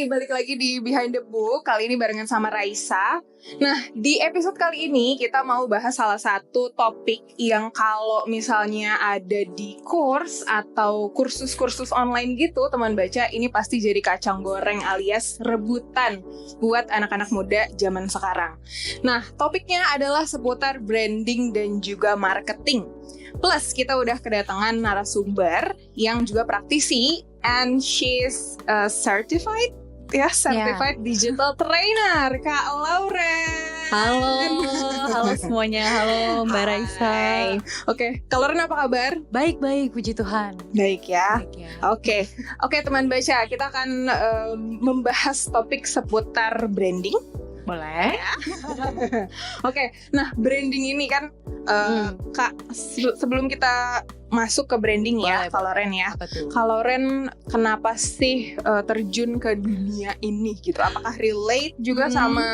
balik lagi di Behind the Book. Kali ini barengan sama Raisa. Nah, di episode kali ini kita mau bahas salah satu topik yang kalau misalnya ada di course atau kursus-kursus online gitu, teman baca, ini pasti jadi kacang goreng alias rebutan buat anak-anak muda zaman sekarang. Nah, topiknya adalah seputar branding dan juga marketing. Plus, kita udah kedatangan narasumber yang juga praktisi, and she's certified digital trainer, Kak Lauren. Halo semuanya, halo Mbak Raisa. Oke, Kak Lauren apa kabar? Baik, puji Tuhan. Baik ya. Oke, teman baca, kita akan membahas topik seputar branding. Boleh. Oke, nah branding ini kan Kak, sebelum kita masuk ke branding ya, Kak Lauren ya. Kak Lauren kenapa sih terjun ke dunia ini gitu? Apakah relate juga sama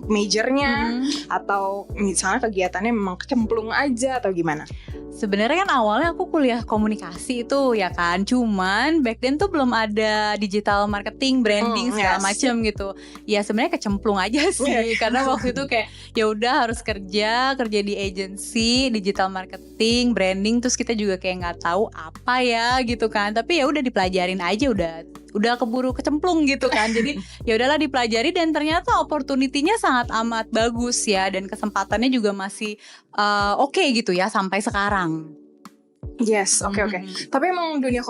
majornya atau misalnya kegiatannya memang kecemplung aja atau gimana? Sebenarnya kan awalnya aku kuliah komunikasi itu ya kan, cuman back then tuh belum ada digital marketing, branding segala macam gitu. Ya sebenarnya kecemplung aja sih, karena waktu itu kayak ya udah harus kerja di agency digital marketing, branding, terus kita juga kayak nggak tahu apa ya gitu kan. Tapi ya udah dipelajarin aja, udah keburu kecemplung gitu kan. Jadi ya udahlah dipelajari dan ternyata opportunity-nya sangat amat bagus ya, dan kesempatannya juga masih oke gitu ya sampai sekarang. Yes, oke. Tapi emang dunia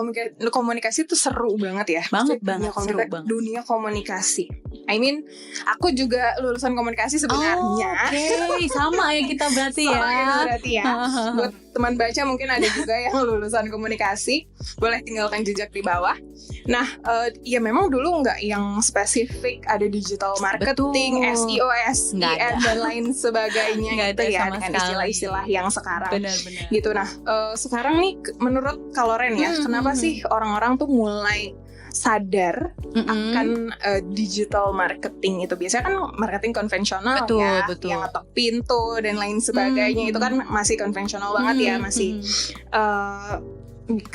komunikasi itu seru banget ya. Banget, seru banget. Dunia komunikasi. I mean, aku juga lulusan komunikasi sebenarnya. Oke, sama ya kita berarti ya. Buat teman baca mungkin ada juga yang lulusan komunikasi, boleh tinggalkan jejak di bawah. Nah, ya memang dulu nggak yang spesifik ada digital marketing, SEO, SEM dan lain sebagainya gitu ya, dengan istilah-istilah yang sekarang. Benar. Gitu. Nah, sekarang nih menurut Kak Lauren ya, kenapa sih orang-orang tuh mulai sadar akan digital marketing itu? Biasanya kan marketing konvensional betul. Yang ngetok pintu dan lain sebagainya itu kan masih konvensional banget ya, masih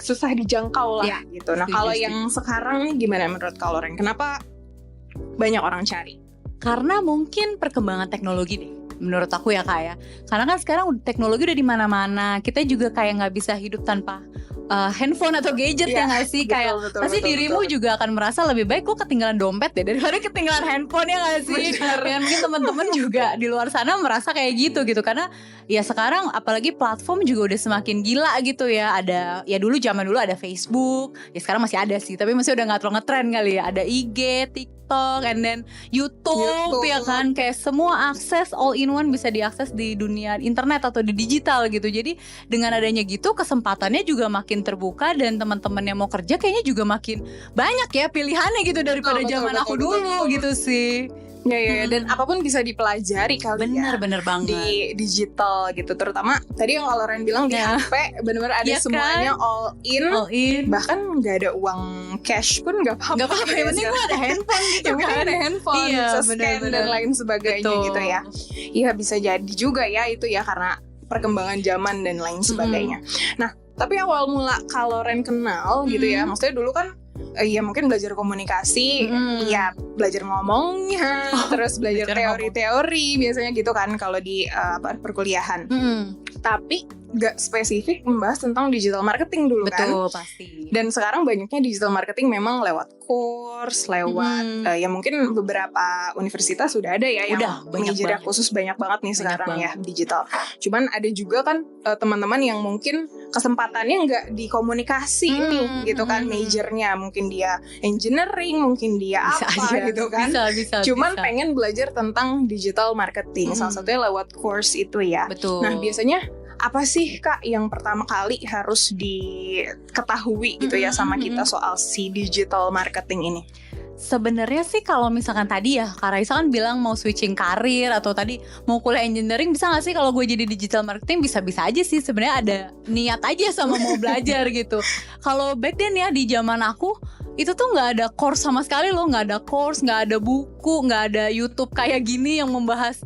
susah dijangkau lah gitu. Nah, kalau yang sekarang nih gimana menurut Kak Lauren? Kenapa banyak orang cari? Karena mungkin perkembangan teknologi deh, menurut aku ya Kak ya. Karena kan sekarang teknologi udah di mana-mana. Kita juga kayak nggak bisa hidup tanpa handphone atau gadget ya nggak sih? Kayak pasti dirimu juga akan merasa lebih baik gue ketinggalan dompet deh daripada ketinggalan handphone, ya nggak sih? Dan mungkin teman-teman juga di luar sana merasa kayak gitu karena ya sekarang apalagi platform juga udah semakin gila gitu ya. Ada ya zaman dulu ada Facebook, ya sekarang masih ada sih, tapi masih udah nggak terlalu ngetren kali ya. Ada IG, TikTok, and then YouTube ya kan, kayak semua akses all in one bisa diakses di dunia internet atau di digital gitu. Jadi dengan adanya gitu kesempatannya juga makin terbuka, dan teman-teman yang mau kerja kayaknya juga makin banyak ya pilihannya gitu daripada zaman aku dulu gitu sih. Ya, dan apapun bisa dipelajari kali bener banget di digital gitu. Terutama tadi yang Lauren bilang di HP benar-benar ada semuanya all in. Bahkan nggak ada uang cash pun nggak apa-apa. Yang penting gue ada handphone gitu kan. Ada handphone, bisa scan dan lain sebagainya gitu ya. Iya, bisa jadi juga ya itu ya, karena perkembangan zaman dan lain sebagainya. Nah, tapi awal mula Kak Lauren kenal gitu ya, maksudnya dulu kan ya mungkin belajar komunikasi, ya belajar ngomongnya, terus belajar teori-teori biasanya gitu kan kalau di perkuliahan. Tapi gak spesifik membahas tentang digital marketing dulu. Betul, pasti. Dan sekarang banyaknya digital marketing memang lewat course, lewat ya mungkin beberapa universitas sudah ada ya yang majornya khusus, banyak banget nih sekarang ya digital. Cuman ada juga kan teman-teman yang mungkin kesempatannya nggak di komunikasi nih gitu kan, majornya mungkin dia engineering, mungkin dia bisa apa aja, gitu kan. Bisa, cuman pengen belajar tentang digital marketing, salah satunya lewat course itu ya. Betul. Nah, biasanya apa sih Kak yang pertama kali harus diketahui gitu ya sama kita soal si digital marketing ini? Sebenarnya sih kalau misalkan tadi ya Kak Raisa kan bilang mau switching karir atau tadi mau kuliah engineering, bisa gak sih kalau gue jadi digital marketing? Bisa-bisa aja sih, sebenarnya ada niat aja sama mau belajar gitu. Kalau back then ya di zaman aku itu tuh nggak ada course sama sekali loh, nggak ada course, nggak ada buku, buku, nggak ada YouTube kayak gini yang membahas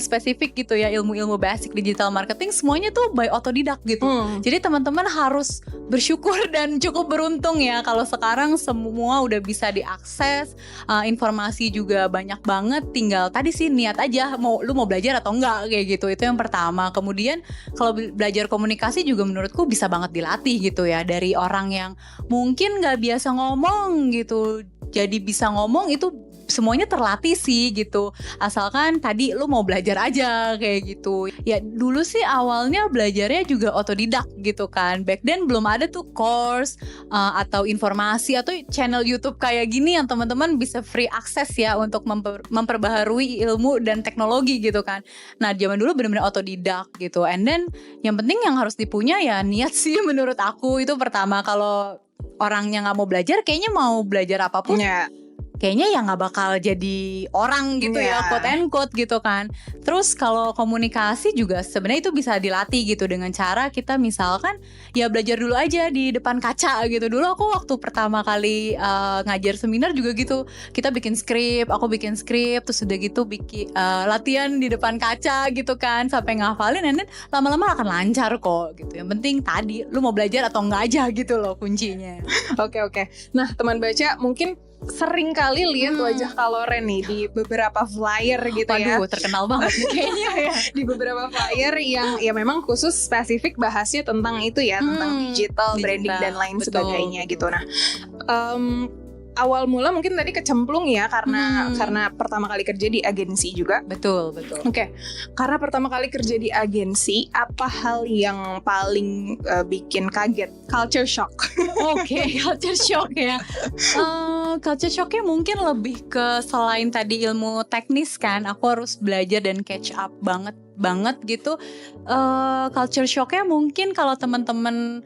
spesifik gitu ya, ilmu-ilmu basic digital marketing, semuanya tuh by otodidak gitu. Jadi teman-teman harus bersyukur dan cukup beruntung ya kalau sekarang semua udah bisa diakses, informasi juga banyak banget, tinggal tadi sih niat aja lu mau belajar atau enggak kayak gitu. Itu yang pertama. Kemudian kalau belajar komunikasi juga menurutku bisa banget dilatih gitu ya, dari orang yang mungkin nggak biasa ngomong gitu jadi bisa ngomong, itu semuanya terlatih sih gitu, asalkan tadi lu mau belajar aja kayak gitu ya. Dulu sih awalnya belajarnya juga otodidak gitu kan, back then belum ada tuh course atau informasi atau channel YouTube kayak gini yang teman-teman bisa free access ya untuk memperbaharui ilmu dan teknologi gitu kan. Nah zaman dulu benar-benar otodidak gitu, and then yang penting yang harus dipunya ya niat sih menurut aku. Itu pertama. Kalau orangnya nggak mau belajar, kayaknya mau belajar apapun kayaknya ya nggak bakal jadi orang gitu ya, quote and quote gitu kan. Terus kalau komunikasi juga sebenarnya itu bisa dilatih gitu dengan cara kita misalkan ya belajar dulu aja di depan kaca gitu. Dulu aku waktu pertama kali ngajar seminar juga gitu, kita bikin skrip, aku bikin skrip, terus udah gitu bikin latihan di depan kaca gitu kan sampai ngafalin, and then lama-lama akan lancar kok gitu. Yang penting tadi lu mau belajar atau enggak aja gitu loh kuncinya. Oke. Nah teman baca mungkin sering kali lihat wajah Kak Loren nih di beberapa flyer gitu. Waduh, terkenal banget nih kayaknya ya. Di beberapa flyer yang ya memang khusus spesifik bahasnya tentang itu ya, tentang digital, branding dan lain sebagainya gitu. Nah, awal mula mungkin tadi kecemplung ya karena pertama kali kerja di agensi juga. Betul. Oke. Karena pertama kali kerja di agensi, apa hal yang paling bikin kaget? Culture shock. Oke, culture shock ya. Culture shocknya mungkin lebih ke selain tadi ilmu teknis kan, aku harus belajar dan catch up banget gitu. Culture shocknya mungkin kalau teman-teman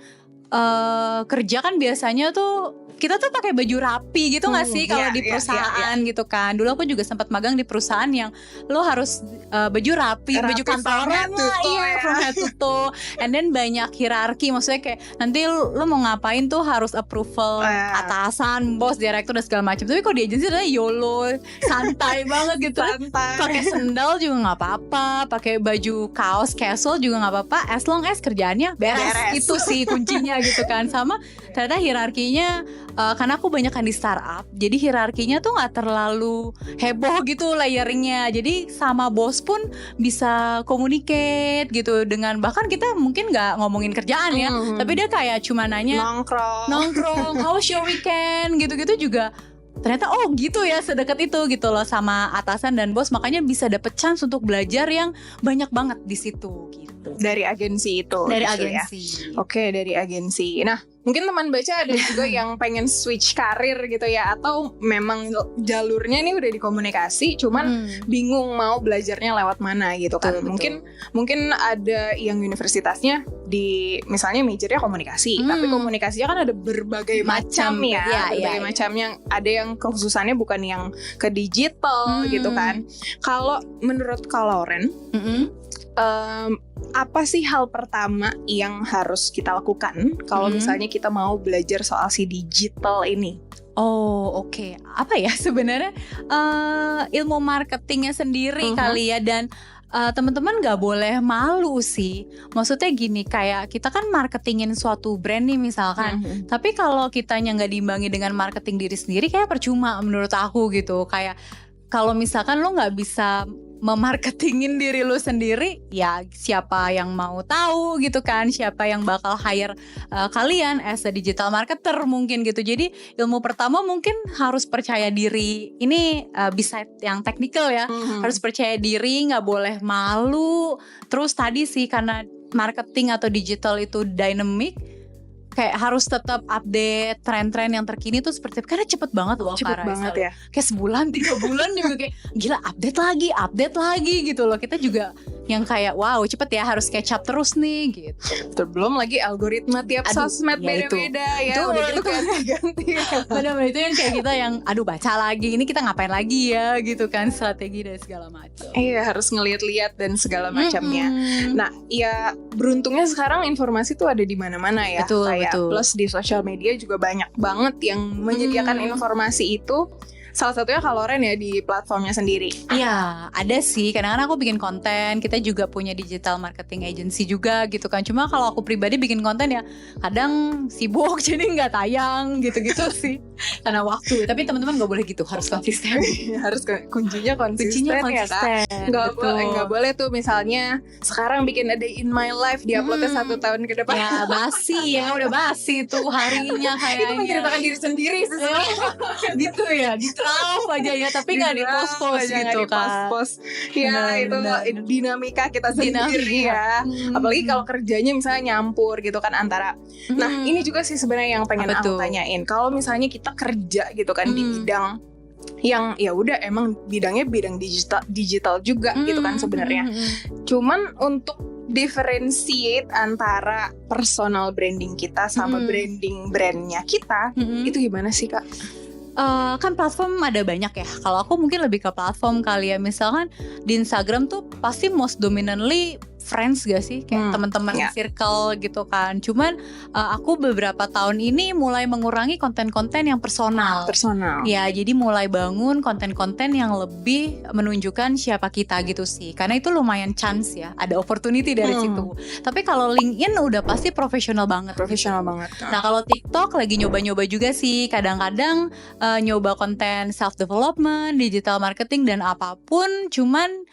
kerja kan biasanya tuh kita tuh pakai baju rapi gitu nggak sih kalau di perusahaan gitu kan. Dulu aku juga sempat magang di perusahaan yang lo harus baju rapi baju kantoran lah, from head to toe, and then banyak hierarki, maksudnya kayak nanti lo mau ngapain tuh harus approval atasan, bos, direktur dan segala macam. Tapi kalau di agensi adalah YOLO, santai banget gitu. Pakai sendal juga nggak apa-apa, pakai baju kaos casual juga nggak apa-apa, as long as kerjaannya beres. Itu sih kuncinya gitu kan. Sama ternyata hierarkinya karena aku banyak kan di startup, jadi hierarkinya tuh nggak terlalu heboh gitu layering-nya. Jadi sama bos pun bisa communicate gitu, dengan bahkan kita mungkin nggak ngomongin kerjaan ya, tapi dia kayak cuma nanya nongkrong, how's your weekend gitu-gitu juga. Ternyata gitu ya, sedekat itu gitu loh sama atasan dan bos. Makanya bisa dapet chance untuk belajar yang banyak banget di situ gitu. Dari agensi itu. Dari gitu agensi. Ya? Oke, dari agensi. Nah, mungkin teman baca ada juga yang pengen switch karir gitu ya, atau memang jalurnya nih udah di komunikasi, cuman bingung mau belajarnya lewat mana gitu kan. Betul. Mungkin ada yang universitasnya di misalnya majornya komunikasi, tapi komunikasinya kan ada berbagai macam ya, berbagai macam, yang ada yang kekhususannya bukan yang ke digital gitu kan. Kalau menurut Kak Loren, apa sih hal pertama yang harus kita lakukan kalau misalnya kita mau belajar soal si digital ini? Oke. Apa ya sebenarnya ilmu marketingnya sendiri kali ya, dan teman-teman gak boleh malu sih. Maksudnya gini, kayak kita kan marketingin suatu brand nih misalkan, tapi kalau kitanya gak diimbangi dengan marketing diri sendiri, kayak percuma menurut aku gitu. Kayak kalau misalkan lo gak bisa memarketingin diri lu sendiri, ya siapa yang mau tahu gitu kan, siapa yang bakal hire kalian as a digital marketer mungkin gitu. Jadi ilmu pertama mungkin harus percaya diri. Ini bisa yang technical ya, harus percaya diri, gak boleh malu. Terus tadi sih karena marketing atau digital itu dynamic, kayak harus tetap update tren-tren yang terkini tuh seperti, karena cepet banget loh. Cepet banget ya. Kayak sebulan 3 bulan juga kayak gila, update lagi gitu loh. Kita juga yang kayak wow cepet ya, harus catch up terus nih gitu. Belum lagi algoritma tiap sosmed beda-beda ya. Itu udah gitu ganti-ganti. Benar-benar itu yang kayak kita yang baca lagi, ini kita ngapain lagi ya gitu kan, strategi dan segala macam. Iya, harus ngeliat-liat dan segala macamnya. Nah, ya beruntungnya sekarang informasi tuh ada di mana-mana ya. Betul. Plus di sosial media juga banyak banget yang menyediakan informasi itu. salah satunya Kaloren ya di platformnya sendiri. Iya, ada sih. Kadang-kadang aku bikin konten. Kita juga punya digital marketing agency juga gitu kan. Cuma kalau aku pribadi bikin konten ya kadang sibuk jadi nggak tayang gitu-gitu sih. Karena waktu. Tapi teman-teman nggak boleh gitu, harus konsisten. Harus kuncinya konsisten. Kuncinya konsisten. Nggak boleh tuh misalnya sekarang bikin a day in my life diuploadnya 1 tahun ke depan. Ya basi ya, udah basi tuh harinya kayaknya. Itu menceritakan diri sendiri sih. Gitu ya, di draft aja ya, tapi nggak di post gitu kan. Ya itu dinamika kita sendiri ya. Apalagi kalau kerjanya misalnya nyampur gitu kan antara. Nah ini juga sih sebenarnya yang pengen aku tanyain. Kalau misalnya kita kerja gitu kan di bidang yang ya udah emang bidangnya bidang digital juga gitu kan sebenarnya. Cuman untuk differentiate antara personal branding kita sama branding brandnya kita itu gimana sih Kak? Kan platform ada banyak ya. Kalau aku mungkin lebih ke platform kali ya. Misalkan di Instagram tuh pasti most dominantly friends gak sih, kayak teman-teman circle gitu kan. Cuman aku beberapa tahun ini mulai mengurangi konten-konten yang personal. Ya, jadi mulai bangun konten-konten yang lebih menunjukkan siapa kita gitu sih. Karena itu lumayan chance ya, ada opportunity dari situ. Tapi kalau LinkedIn udah pasti profesional banget. Nah, kalau TikTok lagi nyoba-nyoba juga sih. Kadang-kadang nyoba konten self development, digital marketing dan apapun. Cuman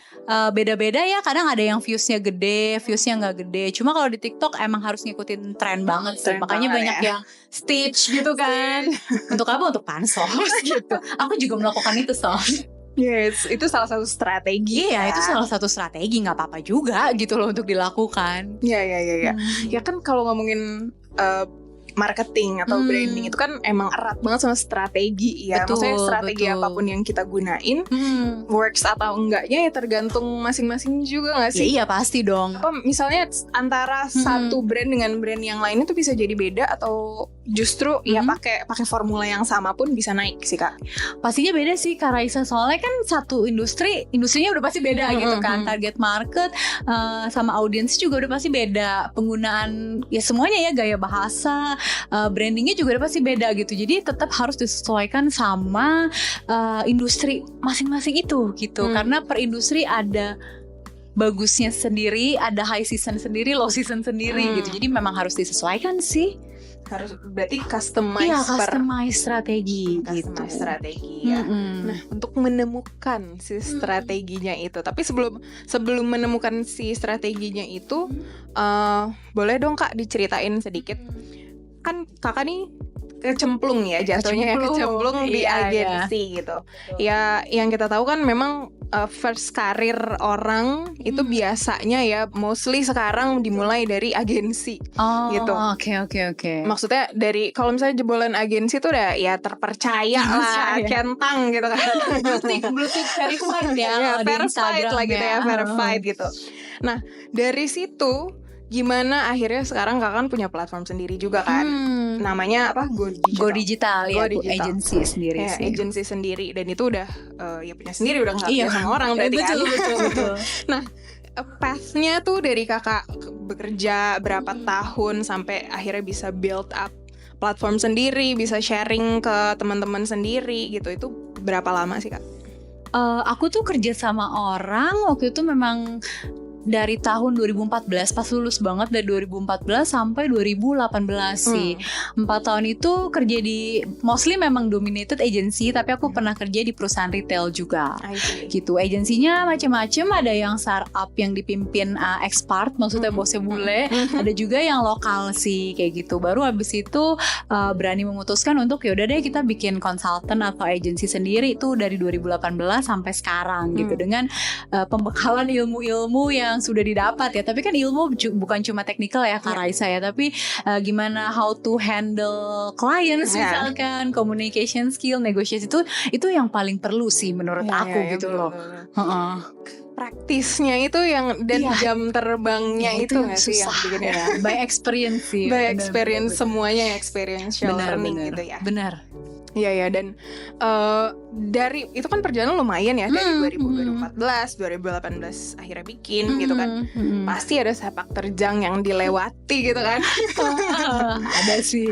beda-beda ya. Kadang ada yang viewsnya gede, viewsnya nggak gede. Cuma kalau di TikTok emang harus ngikutin tren banget sih. Makanya banyak yang stitch gitu kan. Untuk apa? Untuk pansos gitu. Aku juga melakukan itu Yes, itu salah satu strategi. Iya, itu salah satu strategi, nggak apa-apa juga gitu loh untuk dilakukan. Iya. Ya kan kalau ngomongin marketing atau branding itu kan emang erat banget sama strategi ya. Maksudnya strategi apapun yang kita gunain works atau enggaknya ya tergantung masing-masing juga gak sih? Ya, iya pasti dong. Apa misalnya antara satu brand dengan brand yang lain itu bisa jadi beda atau justru ya pakai formula yang sama pun bisa naik sih Kak? Pastinya beda sih Kak Raisa, soalnya kan satu industrinya udah pasti beda gitu kan. Target market sama audiens juga udah pasti beda. Penggunaan ya semuanya ya, gaya bahasa, brandingnya juga udah pasti beda gitu. Jadi tetap harus disesuaikan sama industri masing-masing itu gitu. Karena per industri ada bagusnya sendiri, ada high season sendiri, low season sendiri gitu. Jadi memang harus disesuaikan sih. Harus berarti customize. Iya, customize strategi gitu. Strategi ya. Nah, untuk menemukan si strateginya itu. Tapi sebelum menemukan si strateginya itu, boleh dong Kak diceritain sedikit. Kan Kakak nih kecemplung ya jatuhnya, kecemplung di agensi gitu. Ya, yang kita tahu kan memang first karir orang itu biasanya ya mostly sekarang dimulai dari agensi gitu. Oke. Maksudnya dari kalau misalnya jebolan agensi tuh udah ya terpercaya lah, centang gitu kan. Blue tick verified ya, verified lah gitu ya, verified gitu. Nah, dari situ gimana akhirnya sekarang Kakak kan punya platform sendiri juga kan, namanya apa? Go Digital ya, agency sendiri sih. Agency sendiri, dan itu udah ya punya sendiri, udah nggak punya sama orang berarti kan. Betul. Nah, path-nya tuh dari Kakak bekerja berapa tahun sampai akhirnya bisa build up platform sendiri, bisa sharing ke teman-teman sendiri gitu, itu berapa lama sih Kak? Aku tuh kerja sama orang waktu itu memang dari tahun 2014, pas lulus banget dari 2014 sampai 2018 sih. 4 tahun itu kerja di mostly memang dominated agency, tapi aku pernah kerja di perusahaan retail juga. Gitu. Agensinya macam-macam, ada yang startup yang dipimpin expert, maksudnya bosnya bule, ada juga yang lokal sih kayak gitu. Baru habis itu berani memutuskan untuk yaudah deh kita bikin konsultan atau agensi sendiri itu dari 2018 sampai sekarang gitu, dengan pembekalan ilmu-ilmu yang sudah didapat ya. Tapi kan ilmu bukan cuma teknikal ya Kak Raisa ya, tapi gimana how to handle clients misalkan, communication skill, negotiation itu yang paling perlu sih menurut aku gitu loh. Praktisnya itu yang dan jam terbangnya itu nggak sih yang bikin ya. By experience sih. By experience, semuanya experiential learning gitu ya. Benar. Iya, dan dari itu kan perjalanan lumayan ya, dari 2014, 2018 akhirnya bikin gitu kan. Pasti ada sepak terjang yang dilewati gitu kan. Ada sih.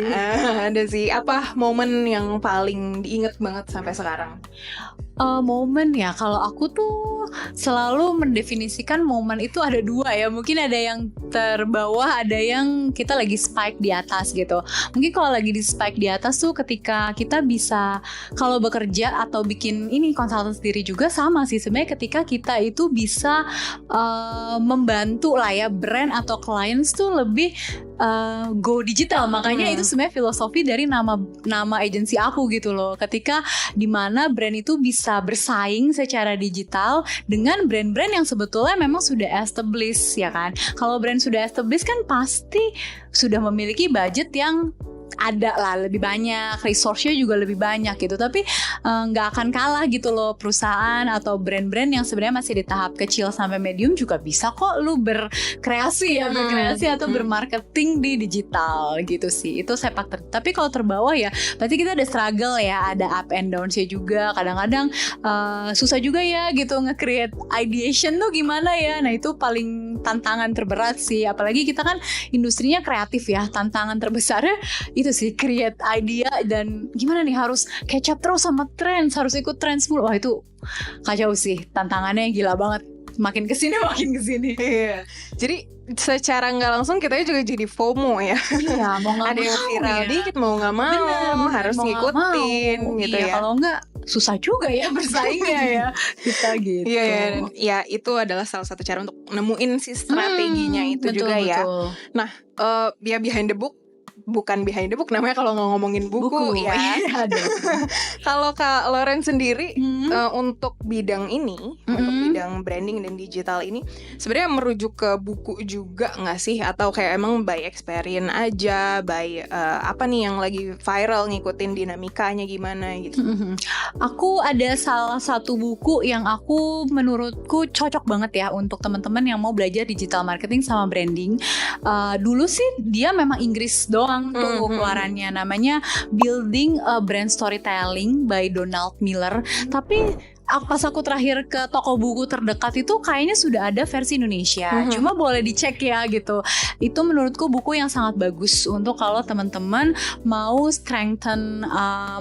Ada sih. Apa momen yang paling diinget banget sampai sekarang? Momen ya, kalau aku tuh selalu mendefinisikan momen itu ada dua ya. Mungkin ada yang terbawah, ada yang kita lagi spike di atas gitu. Mungkin kalau lagi di spike di atas tuh ketika kita bisa, kalau bekerja atau bikin ini konsultan sendiri juga sama sih sebenarnya, ketika kita itu bisa membantu lah ya brand atau clients tuh lebih go digital. Makanya itu sebenarnya filosofi dari nama agensi aku gitu loh. Ketika dimana brand itu bisa bersaing secara digital dengan brand-brand yang sebetulnya memang sudah established ya kan. Kalau brand sudah established kan pasti sudah memiliki budget yang ada lah, lebih banyak, resource-nya juga lebih banyak gitu. Tapi nggak akan kalah gitu loh perusahaan atau brand-brand yang sebenarnya masih di tahap kecil sampai medium juga bisa kok lu berkreasi atau bermarketing di digital gitu sih. Itu sepak tapi kalau terbawah ya berarti kita ada struggle ya, ada up and down-nya juga. Kadang-kadang susah juga ya gitu nge-create ideation tuh gimana ya. Nah itu paling tantangan terberat sih. Apalagi kita kan industrinya kreatif ya. Tantangan terbesarnya itu sih, create idea dan gimana nih harus catch up terus sama trends, harus ikut trends mulu. Wah itu kacau sih, tantangannya gila banget. Makin kesini. Iya. Jadi secara nggak langsung kita juga jadi FOMO ya. Iya, mau nggak ada yang viral ya. Dikit mau nggak mau harus ngikutin gitu iya, ya. Kalau nggak susah juga ya bersaingnya ya kita gitu. Iya, ya itu adalah salah satu cara untuk nemuin si strateginya itu betul, juga ya. betul. Nah, ya behind the book. Bukan behind the book namanya kalau ngomongin buku ya. Iya, Kalau Kak Loren sendiri untuk bidang ini, untuk bidang branding dan digital ini, sebenarnya merujuk ke buku juga nggak sih? Atau kayak emang by experience aja, by apa nih yang lagi viral, ngikutin dinamikanya gimana gitu? Aku ada salah satu buku yang aku menurutku cocok banget ya untuk teman-teman yang mau belajar digital marketing sama branding. Dulu sih dia memang Inggris doang tuh keluarannya, namanya Building a Brand Storytelling by Donald Miller. Tapi pas aku terakhir ke toko buku terdekat itu kayaknya sudah ada versi Indonesia. Cuma boleh dicek ya gitu. Itu menurutku buku yang sangat bagus untuk kalau teman-teman mau strengthen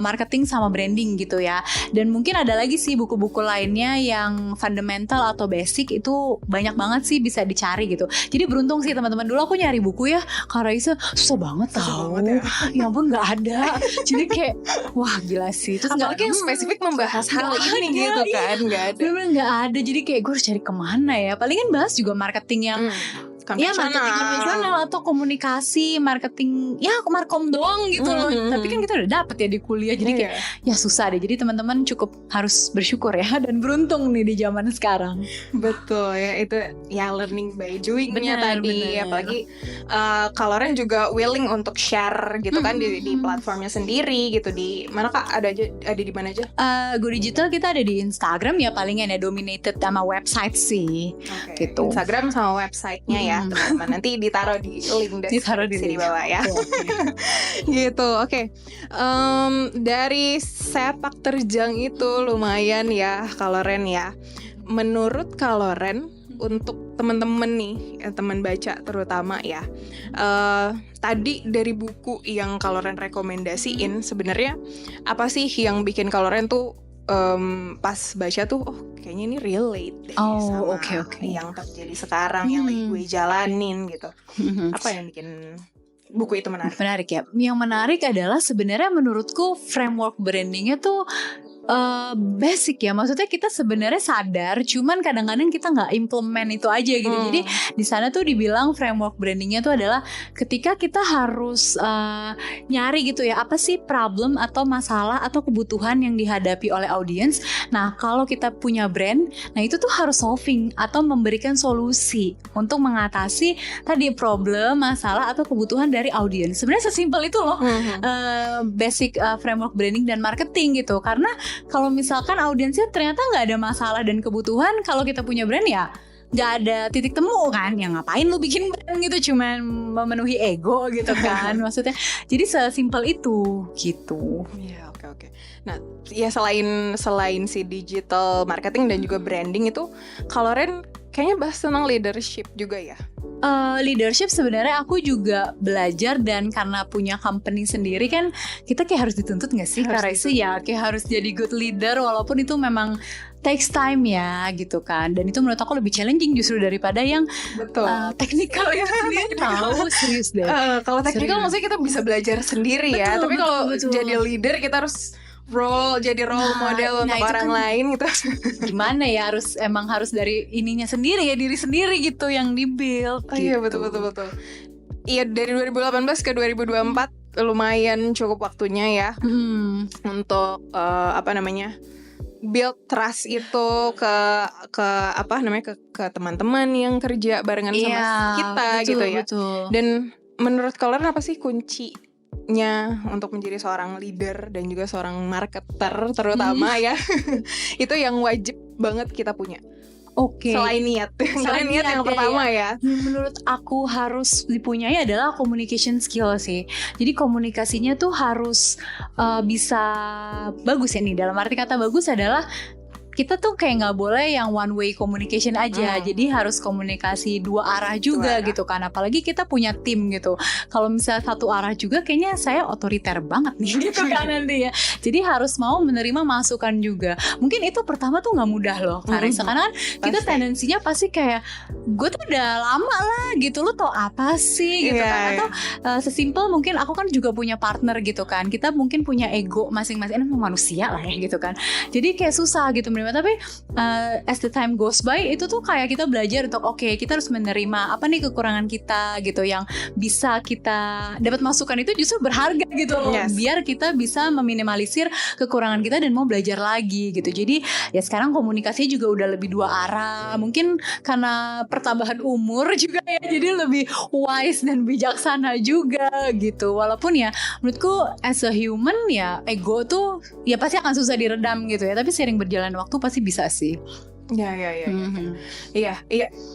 marketing sama branding gitu ya. Dan mungkin ada lagi sih buku-buku lainnya yang fundamental atau basic, itu banyak banget sih bisa dicari gitu. Jadi beruntung sih teman-teman, dulu aku nyari buku ya Kak Raisa susah banget tau. Ya ampun nggak ada. Jadi kayak wah gila sih. Terus apalagi yang spesifik membahas hal ini gitu kan, nggak ada. Bener-bener nggak ada. Jadi kayak gue harus cari kemana ya. Palingan bahas juga marketing yang ya marketing konvensional atau komunikasi, marketing ya markom doang gitu loh. Tapi kan kita udah dapet ya di kuliah. Jadi kayak ya susah deh. Jadi teman-teman cukup harus bersyukur ya dan beruntung nih di zaman sekarang. Betul ya, itu ya learning by doing-nya tadi. Apalagi kalau Ren juga willing untuk share gitu kan di platformnya sendiri gitu. Di mana Kak? Ada di mana aja? Go Digital kita ada di Instagram ya, palingan ya dominated sama website sih. Gitu. Instagram sama websitenya ya. Teman-teman nanti ditaruh di link di bawah ya. Gitu. Oke. Dari sepak terjang itu lumayan ya kalau Ren ya. Menurut kalau Ren, untuk teman-teman nih, teman baca terutama ya, tadi dari buku yang kalau Ren rekomendasiin, sebenarnya apa sih yang bikin kalau Ren tuh pas baca tuh kayaknya ini relate deh sama yang terjadi sekarang, yang lagi gue jalanin gitu. Apa yang bikin buku itu menarik? Menarik ya. Yang menarik adalah sebenarnya menurutku framework brandingnya tuh basic ya, maksudnya kita sebenarnya sadar, cuman kadang-kadang kita nggak implement itu aja gitu. Jadi di sana tuh dibilang framework brandingnya tuh adalah ketika kita harus nyari gitu ya, apa sih problem atau masalah atau kebutuhan yang dihadapi oleh audiens. Nah kalau kita punya brand, nah itu tuh harus solving atau memberikan solusi untuk mengatasi tadi problem, masalah atau kebutuhan dari audiens. Sebenarnya sesimpel itu loh basic framework branding dan marketing gitu. Karena kalau misalkan audiensnya ternyata nggak ada masalah dan kebutuhan, kalau kita punya brand ya nggak ada titik temu kan, yang ngapain lu bikin brand gitu, cuman memenuhi ego gitu kan. Maksudnya jadi sesimpel itu gitu. Iya, oke. Nah, ya selain si digital marketing dan juga branding itu, kalau Ren kayaknya bahas tentang leadership juga ya. Leadership sebenarnya aku juga belajar, dan karena punya company sendiri kan kita kayak harus dituntut gak sih Kak Raisa ya, kayak harus jadi good leader, walaupun itu memang takes time ya gitu kan. Dan itu menurut aku lebih challenging justru daripada yang technical itu sendiri. Tahu serius deh. Kalau technical maksudnya kita bisa belajar sendiri ya. Tapi kalau jadi leader kita harus jadi role model untuk orang lain gitu. Gimana ya, harus dari ininya sendiri ya, diri sendiri gitu yang di-build gitu. Iya betul. Iya, dari 2018 ke 2024 lumayan cukup waktunya ya untuk build trust itu ke teman-teman yang kerja barengan sama kita, betul, gitu ya. Betul. Dan menurut kalian apa sih kuncinya untuk menjadi seorang leader dan juga seorang marketer terutama ya? Itu yang wajib banget kita punya. Oke. Selain niat yang pertama ya. Menurut aku harus dipunyai adalah communication skill sih. Jadi komunikasinya tuh harus bisa bagus ya nih. Dalam arti kata bagus adalah kita tuh kayak nggak boleh yang one way communication aja. Jadi harus komunikasi dua arah juga gitu kan. Apalagi kita punya tim gitu. Kalau misalnya satu arah juga, kayaknya saya otoriter banget nih gitu kan nanti ya. Jadi harus mau menerima masukan juga. Mungkin itu pertama tuh nggak mudah loh, Karisa. Karena kan kita tendensinya pasti kayak, gue tuh udah lama lah gitu, lu tau apa sih gitu kan. Atau sesimpel mungkin aku kan juga punya partner gitu kan. Kita mungkin punya ego masing-masing. Ini manusia lah ya gitu kan. Jadi kayak susah gitu. Tapi as the time goes by, itu tuh kayak kita belajar untuk kita harus menerima apa nih kekurangan kita gitu, yang bisa kita dapat masukan itu justru berharga gitu. Biar kita bisa meminimalisir kekurangan kita dan mau belajar lagi gitu. Jadi ya sekarang komunikasinya juga udah lebih dua arah. Mungkin karena pertambahan umur juga ya, jadi lebih wise dan bijaksana juga gitu. Walaupun ya menurutku as a human ya, ego tuh ya pasti akan susah diredam gitu ya. Tapi sering berjalan waktu pasti bisa sih. Iya.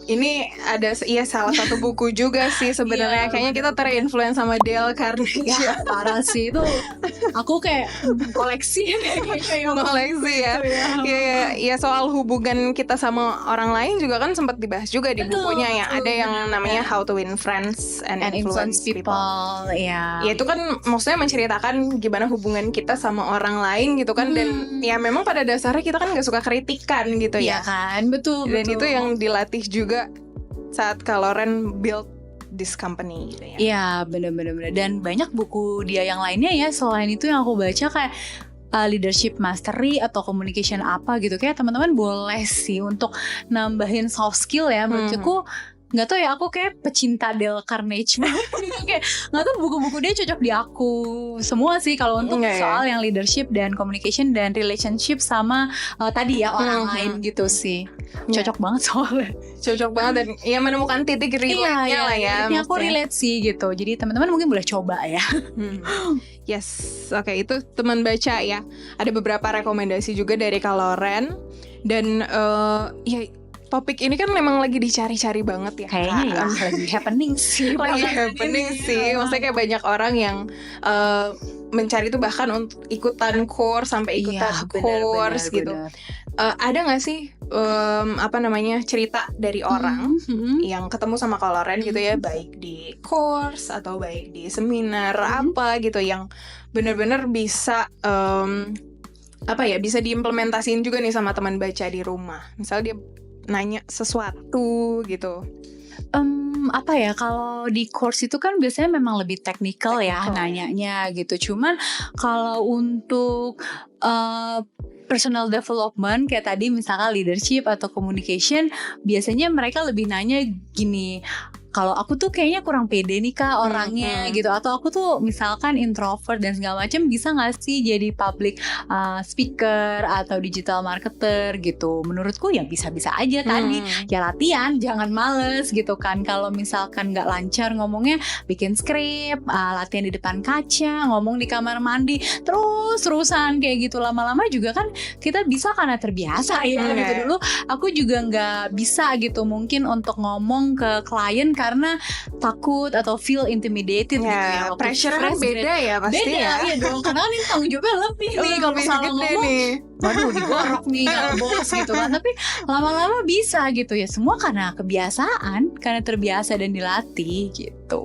Ini ada salah satu buku juga sih sebenarnya. Kayaknya kita terinfluence sama Dale Carnegie. Parah sih itu. Aku kayak koleksi ya. Iya, soal hubungan kita sama orang lain juga kan sempat dibahas juga di bukunya ya. Ada yang namanya How to Win Friends and Influence People. Ya itu kan maksudnya menceritakan gimana hubungan kita sama orang lain gitu kan. Dan ya memang pada dasarnya kita kan gak suka kritikan gitu ya. Kan, betul. Dan itu yang dilatih juga saat Kaloren build this company gitu ya. Iya, benar-benar. Dan banyak buku dia yang lainnya ya. Selain itu yang aku baca kayak leadership mastery atau communication apa gitu. Kayak teman-teman boleh sih untuk nambahin soft skill ya. Menurutku nggak tahu ya, aku kayak pecinta Dale Carnegie kayak nggak tahu, buku-buku dia cocok di aku semua sih kalau untuk soal yang leadership dan communication dan relationship sama tadi ya orang lain gitu sih. Cocok banget soalnya. Cocok banget dan ya menemukan titik relate-nya lah ya. Ini aku relate sih gitu. Jadi teman-teman mungkin boleh coba ya. Yes, oke, itu teman baca ya. Ada beberapa rekomendasi juga dari Kaloren. Dan ya topik ini kan memang lagi dicari-cari banget ya. Kayaknya ya lagi happening sih. Maksudnya kayak banyak orang yang mencari itu bahkan untuk ikutan course sampai ikutan course gitu. Ada nggak sih cerita dari orang yang ketemu sama Kaloren gitu ya, baik di course atau baik di seminar apa gitu, yang benar-benar bisa bisa diimplementasiin juga nih sama teman baca di rumah. Misal dia nanya sesuatu gitu. Kalau di course itu kan biasanya memang lebih teknikal ya nanyanya gitu. Cuman kalau untuk personal development kayak tadi misalkan leadership atau communication, biasanya mereka lebih nanya gini, kalau aku tuh kayaknya kurang pede nih Kak orangnya gitu, atau aku tuh misalkan introvert dan segala macam, bisa nggak sih jadi public speaker atau digital marketer gitu. Menurutku ya bisa-bisa aja tadi, ya latihan, jangan males gitu kan. Kalau misalkan nggak lancar ngomongnya, bikin skrip, latihan di depan kaca, ngomong di kamar mandi, terusan kayak gitu. Lama-lama juga kan kita bisa karena terbiasa ya gitu. Dulu aku juga nggak bisa gitu mungkin untuk ngomong ke klien karena takut atau feel intimidated gitu ya. Pressure kan beda ya pasti ya. Iya dong, karena kan ini tanggung jawabnya lebih nih kalau salah ngomong nih. Waduh, digorok nih kalau bos gitu kan. Tapi lama-lama bisa gitu ya, semua karena kebiasaan, karena terbiasa dan dilatih gitu.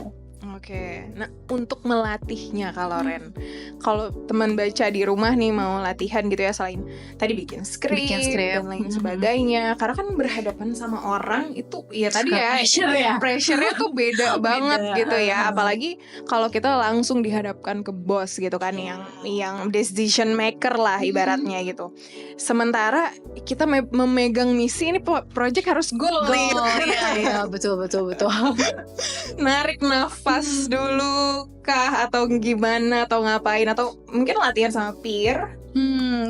Oke, nah untuk melatihnya kalau Ren, kalau teman baca di rumah nih mau latihan gitu ya, selain tadi bikin skrip dan lain sebagainya, karena kan berhadapan sama orang itu ya tadi ya pressure-nya tuh beda banget gitu ya, apalagi kalau kita langsung dihadapkan ke bos gitu kan, yang decision maker lah ibaratnya gitu. Sementara kita memegang misi ini, project harus goal. Iya, betul. Narik nafas dulu kah atau gimana, atau ngapain, atau mungkin latihan sama peer?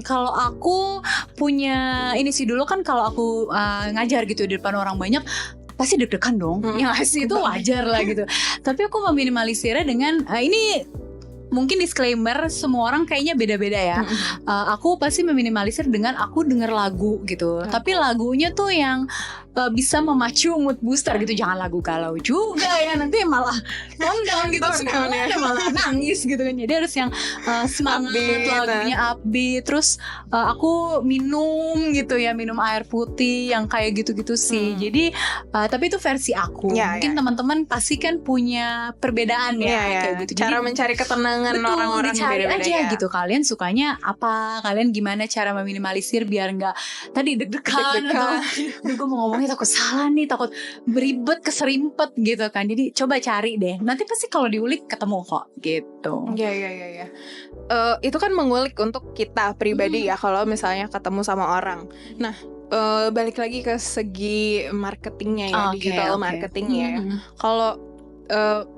Kalau aku punya ini sih, dulu kan kalau aku ngajar gitu di depan orang banyak pasti deg-degan dong. Ya sih, itu wajar lah gitu. Tapi aku meminimalisirnya dengan ini mungkin disclaimer, semua orang kayaknya beda-beda ya. Aku pasti meminimalisir dengan aku denger lagu gitu. Tapi lagunya tuh yang bisa memacu mood booster gitu. Jangan lagu galau juga ya, nanti malah down gitu, malah nangis gitu kan. Jadi harus yang semangat, lagunya upbeat. Terus aku minum gitu ya, minum air putih yang kayak gitu-gitu sih. Jadi tapi itu versi aku. Mungkin teman-teman pasti kan punya perbedaan ya kayak gitu. Cara mencari ketenangan orang-orang beda-beda aja gitu. Kalian sukanya apa? Kalian gimana cara meminimalisir biar nggak tadi deg-degan atau gue mau ngomongnya takut salah nih, takut beribet, keserimpet gitu kan. Jadi coba cari deh. Nanti pasti kalau diulik ketemu kok gitu. Iya. Itu kan mengulik untuk kita pribadi ya, kalau misalnya ketemu sama orang. Nah, balik lagi ke segi marketingnya ya, digital marketingnya ya. Kalau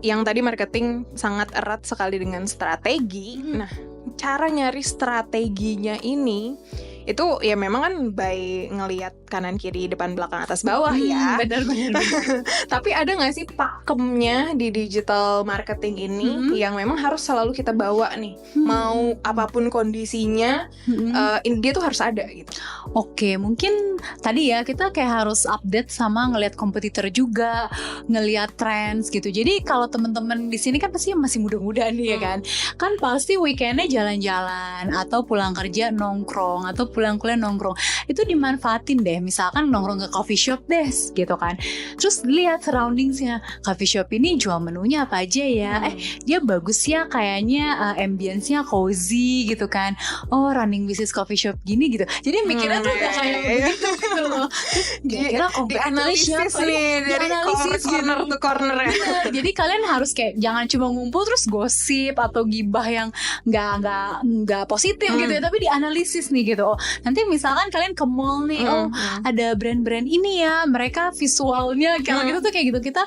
yang tadi marketing sangat erat sekali dengan strategi. Nah, cara nyari strateginya ini itu ya memang kan by ngelihat kanan kiri depan belakang atas bawah ya. Benar. Tapi ada nggak sih pakemnya di digital marketing ini yang memang harus selalu kita bawa nih, mau apapun kondisinya, dia tuh harus ada gitu. Oke, mungkin tadi ya kita kayak harus update sama ngelihat kompetitor juga, ngelihat trends gitu. Jadi kalau teman-teman di sini kan pasti masih muda-muda nih ya kan pasti weekendnya jalan-jalan atau pulang kerja nongkrong atau pulang kuliah nongkrong. Itu dimanfaatin deh, misalkan nongkrong ke coffee shop deh gitu kan. Terus lihat surroundingsnya, coffee shop ini jual menunya apa aja ya. Dia bagus ya kayaknya, ambience-nya cozy gitu kan. Oh, running business coffee shop gini gitu. Jadi mikirnya tuh udah kayak begitu gitu loh. Kira-kira dianalisis nih dari corner to corner ya. Jadi kalian harus kayak jangan cuma ngumpul terus gosip atau gibah yang nggak positif gitu ya, tapi dianalisis nih gitu. Oh, nanti misalkan kalian ke mall nih, ada brand-brand ini ya, mereka visualnya kalau gitu tuh kayak gitu, kita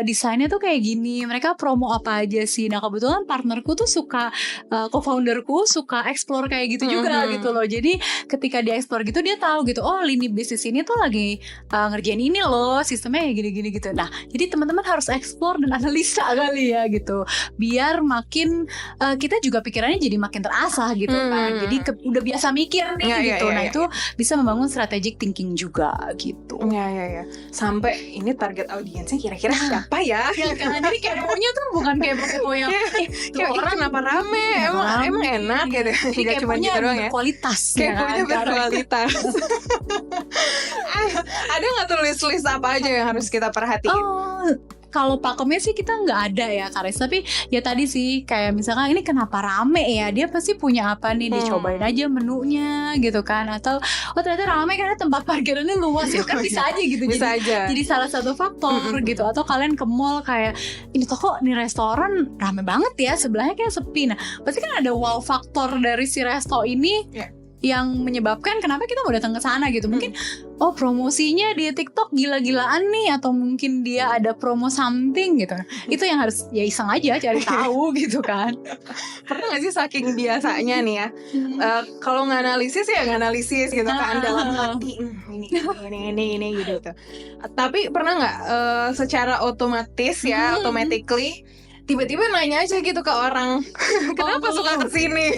desainnya tuh kayak gini, mereka promo apa aja sih. Nah kebetulan partnerku tuh suka, co-founderku suka explore kayak gitu juga gitu loh. Jadi ketika dia explore gitu, dia tahu gitu, oh lini bisnis ini tuh lagi ngerjain ini loh, sistemnya kayak gini-gini gitu. Nah jadi teman-teman harus explore dan analisa kali ya gitu, biar makin kita juga pikirannya jadi makin terasah gitu kan. Jadi udah biasa mikir nih gitu. Nah itu bisa membangun strategic thinking juga gitu. Iya. Sampai ini target audiensnya kira-kira siapa ya? Karena jadi keponya tuh bukan kepo yang kayak orang apa rame, emang enak gitu. Jadi keponya berkualitas. Keponya berkualitas. Ada nggak tuh list apa aja yang harus kita perhatiin? Kalau pakemnya sih kita nggak ada ya Karis, tapi ya tadi sih kayak misalkan ini kenapa rame ya, dia pasti punya apa nih, dicobain aja menunya gitu kan, atau oh ternyata rame karena tempat parkirannya luas ya kan, bisa aja gitu. Bisa aja jadi salah satu faktor gitu. Atau kalian ke mall kayak ini toko, ini restoran rame banget ya, sebelahnya kayak sepi. Nah pasti kan ada wow faktor dari si resto ini yang menyebabkan kenapa kita mau datang ke sana gitu. Mungkin oh promosinya di TikTok gila-gilaan nih, atau mungkin dia ada promo something gitu. Itu yang harus ya iseng aja cari tahu gitu kan. Pernah gak sih saking biasanya nih ya, kalau nganalisis ya nganalisis gitu kan dalam hati, ini gitu tuh. Tapi pernah nggak secara otomatis ya, automatically tiba-tiba nanya aja gitu ke orang, kenapa suka kesini?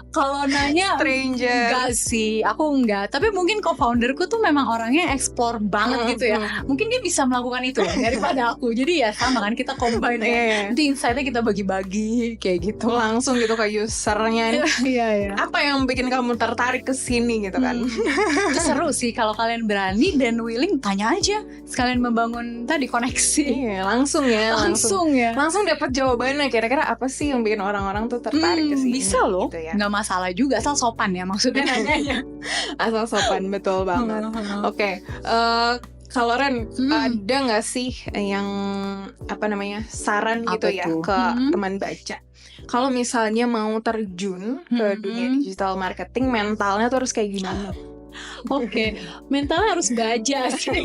Kalau nanya Stranger. enggak sih, aku enggak. Tapi mungkin co-founderku tuh memang orangnya explore banget gitu ya. Mungkin dia bisa melakukan itu ya, daripada aku. Jadi ya sama kan, kita combine ya. Nanti insight-nya kita bagi-bagi kayak gitu. Langsung gitu ke usernya. Iya. Apa yang bikin kamu tertarik ke sini gitu kan? Itu seru sih kalau kalian berani dan willing, tanya aja. Sekalian membangun tadi koneksi. Iya, langsung ya. Langsung dapat jawabannya, kira-kira apa sih yang bikin orang-orang tuh tertarik ke sini? Bisa loh, gitu ya. nggak masalah juga, asal sopan ya maksudnya nanyanya. Asal sopan, betul banget. Oke, kalau Ren, ada nggak sih yang saran Apa gitu ya tuh? ke teman baca? Kalau misalnya mau terjun ke dunia digital marketing, mentalnya tuh harus kayak gimana? Oke, mentalnya harus baja sih.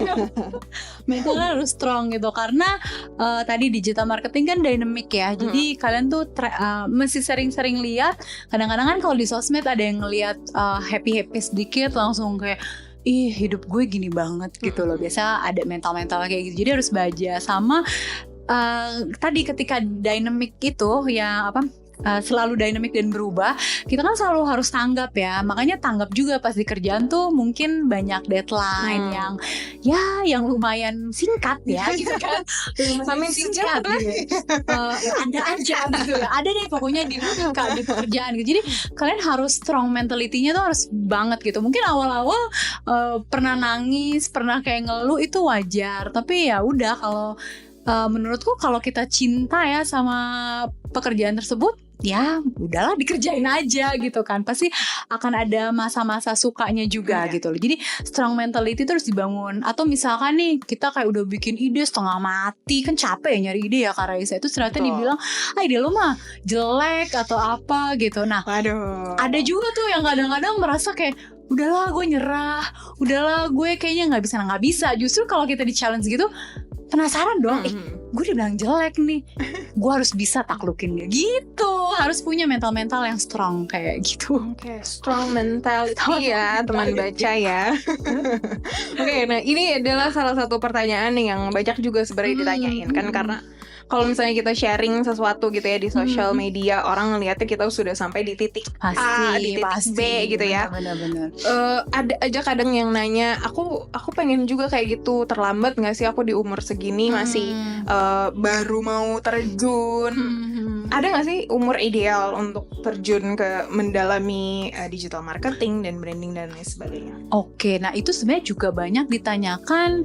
Mentalnya harus strong gitu, karena tadi digital marketing kan dynamic ya. Jadi kalian tuh mesti sering-sering lihat. Kadang-kadang kan kalau di sosmed ada yang ngelihat happy-happy sedikit langsung kayak ih hidup gue gini banget gitu loh. Biasa ada mental-mental kayak gitu. Jadi harus baja sama tadi ketika dynamic itu ya selalu dinamik dan berubah, kita kan selalu harus tanggap ya. Makanya tanggap juga pas di kerjaan tuh mungkin banyak deadline yang lumayan singkat ya gitu kan. Lumayan singkat gitu. Ada aja gitu ya. Ada deh pokoknya di pekerjaan gitu. Jadi kalian harus strong mentality-nya tuh harus banget gitu. Mungkin awal-awal pernah nangis, pernah kayak ngeluh, itu wajar. Tapi ya udah, kalau menurutku kalau kita cinta ya sama pekerjaan tersebut, ya udahlah dikerjain aja gitu kan. Pasti akan ada masa-masa sukanya juga gitu loh. Jadi strong mentality terus dibangun. Atau misalkan nih kita kayak udah bikin ide setengah mati, kan capek ya nyari ide ya Kak Raisa. Itu ternyata dibilang ide lo mah jelek atau apa gitu. Nah ada juga tuh yang kadang-kadang merasa kayak udahlah gue nyerah, udahlah gue kayaknya nggak bisa. Justru kalau kita di challenge gitu, penasaran dong, gue dibilang jelek nih, gue harus bisa taklukin dia gitu. Harus punya mental-mental yang strong kayak gitu. Oke, strong mentality ya teman baca ya. Oke, nah ini adalah salah satu pertanyaan yang banyak juga sebenarnya ditanyain kan, karena kalau misalnya kita sharing sesuatu gitu ya di social media, orang ngeliatnya kita sudah sampai di titik A, di titik B gitu ya. Benar-benar. Ada aja kadang yang nanya, aku pengen juga kayak gitu, terlambat nggak sih aku di umur segini masih baru mau terjun? Ada nggak sih umur ideal untuk terjun ke mendalami digital marketing dan branding dan lain sebagainya? Oke, nah itu sebenarnya juga banyak ditanyakan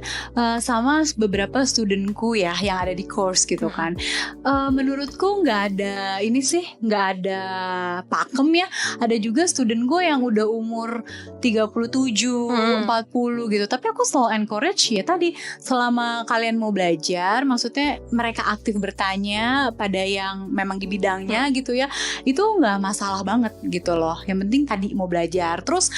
sama beberapa studentku ya yang ada di course gitu kan. Menurutku nggak ada nggak ada pakem ya. Ada juga studentku yang udah umur 37, 40 gitu. Tapi aku selalu encourage ya tadi, selama kalian mau belajar, maksudnya mereka aktif bertanya pada yang memang di bidangnya gitu ya, itu nggak masalah banget gitu loh. Yang penting tadi mau belajar. Terus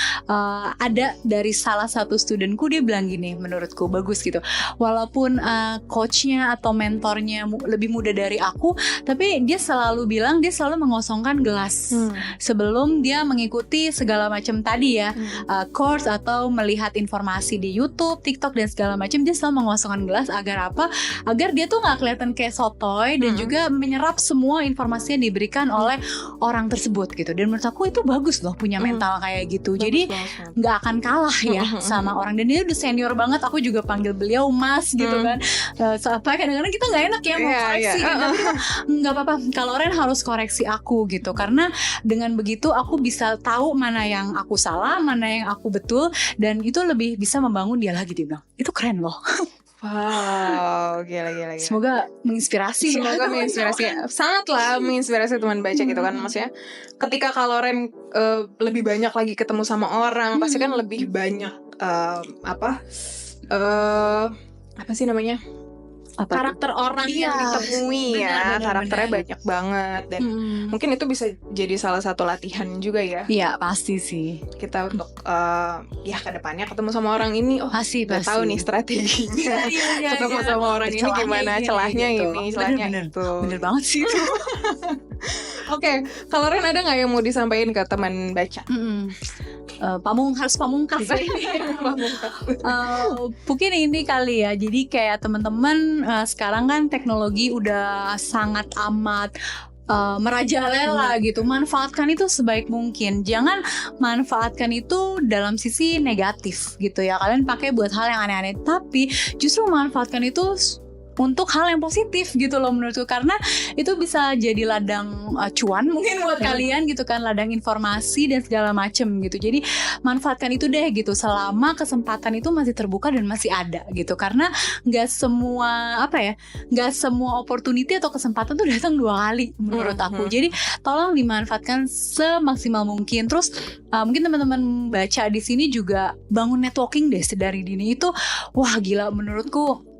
ada dari salah satu studentku, dia bilang gini, menurutku bagus gitu. Walaupun coachnya atau mentornya lebih muda dari aku, tapi dia selalu bilang dia selalu mengosongkan gelas sebelum dia mengikuti segala macam tadi ya, course atau melihat informasi di YouTube, TikTok dan segala macam. Dia selalu mengosongkan gelas agar apa? Agar dia tuh nggak kelihatan kayak sotoy dan juga menyerap semua informasi yang diberikan oleh orang tersebut gitu. Dan menurut aku itu bagus loh punya mental kayak gitu. Jadi nggak akan kalah ya sama orang. Dan dia udah senior banget. Aku juga panggil beliau Mas gitu kan. Sampai kadang-kadang kita nggak enak ya mau koreksi. Tapi nggak apa-apa. Kalau Ren harus koreksi aku gitu. Karena dengan begitu aku bisa tahu mana yang aku salah, mana yang aku betul, dan itu lebih bisa membangun dia lagi. Dia bilang itu keren loh. Wow, gila. Semoga menginspirasi. Semoga menginspirasi. Sangatlah menginspirasi teman baca gitu kan. Maksudnya ketika kalau Ren lebih banyak lagi ketemu sama orang, pasti kan lebih banyak apa sih namanya? karakter orang yang ditemui ya. Karakternya bener. banyak banget dan mungkin itu bisa jadi salah satu latihan juga ya. Iya pasti sih. Kita untuk ya kedepannya ketemu sama orang ini, Pasti udah tahu nih strateginya. Ketemu sama orang ini gimana, celahnya gitu. ini, celahnya Bener, itu. bener banget sih itu. Oke, kalau Ren ada nggak yang mau disampaikan ke teman baca? Harus pamungkas ya. Mungkin ini kali ya. Jadi kayak teman-teman sekarang kan teknologi udah sangat amat merajalela gitu. Manfaatkan itu sebaik mungkin. Jangan manfaatkan itu dalam sisi negatif gitu ya. Kalian pakai buat hal yang aneh-aneh, tapi justru manfaatkan itu untuk hal yang positif gitu loh menurutku, karena itu bisa jadi ladang cuan mungkin buat kalian gitu kan, ladang informasi dan segala macem gitu. Jadi manfaatkan itu deh gitu selama kesempatan itu masih terbuka dan masih ada gitu, karena nggak semua nggak semua opportunity atau kesempatan tuh datang 2 kali menurut aku. Jadi tolong dimanfaatkan semaksimal mungkin. Terus mungkin teman-teman baca di sini juga bangun networking deh sedari dini. Itu wah gila menurutku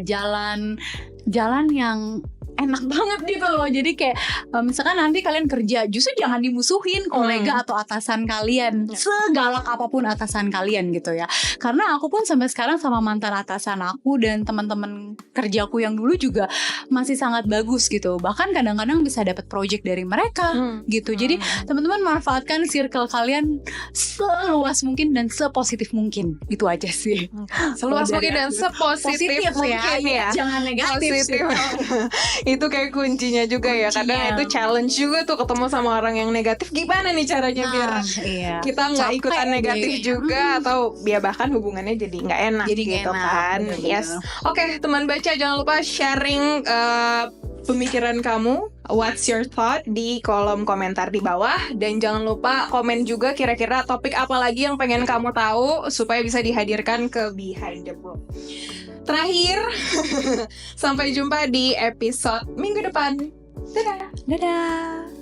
jalan yang enak banget gitu loh. Jadi kayak misalkan nanti kalian kerja, justru jangan dimusuhin kolega atau atasan kalian, segalak apapun atasan kalian gitu ya. Karena aku pun sampai sekarang sama mantan atasan aku dan teman-teman kerjaku yang dulu juga masih sangat bagus gitu. Bahkan kadang-kadang bisa dapat project dari mereka gitu. Jadi teman-teman manfaatkan circle kalian seluas mungkin dan sepositif mungkin. Itu aja sih. Seluas mungkin dan sepositif mungkin ya. Jangan negatif sih. Itu kayak kuncinya juga ya. Kadang itu challenge juga tuh ketemu sama orang yang negatif. Gimana nih caranya biar kita nggak ikutan negatif juga, atau biar bahkan hubungannya jadi nggak enak gitu kan. Yes. Oke, teman baca, jangan lupa sharing pemikiran kamu, what's your thought, di kolom komentar di bawah. Dan jangan lupa komen juga kira-kira topik apa lagi yang pengen kamu tahu supaya bisa dihadirkan ke Behind the Book. Terakhir, sampai jumpa di episode minggu depan. Dadah. Dadah.